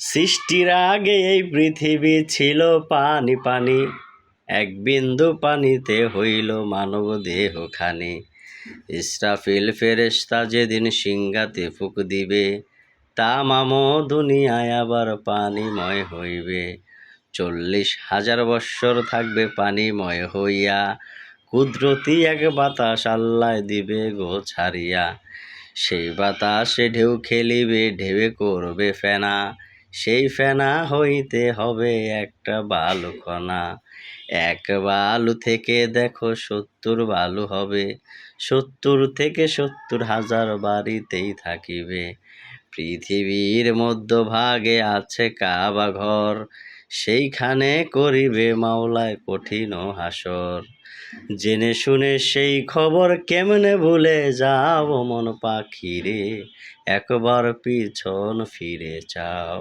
সৃষ্টির আগে এই পৃথিবী ছিল পানি পানি, এক বিন্দু পানিতে হইল মানব দেহখানি। ইসরাফিল ফেরেশতা যেদিন সিংহাতে ফুঁক দিবে, তামাম দুনিয়ায় আবার পানিময় হইবে। 40,000 বৎসর থাকবে পানিময় হইয়া, কুদরতি এক বাতাস আল্লাহ দিবে গো ছাড়িয়া। সেই বাতাসে ঢেউ খেলিবে, ঢেউয়ে করবে ফেনা, সেই ফেনা হইতে হবে একটা বালু কণা। এক বালু থেকে দেখো 70 বালু হবে, 70 থেকে 70,000 বাড়িতেই থাকিবে। পৃথিবীর মধ্যভাগে আছে কাবা ঘর, সেইখানে করিবে মাওলায় কঠিন হাসর। জেনে শুনে সেই খবর কেমনে ভুলে যাও মন পাখি রে, একবার পিছন ফিরে চাও।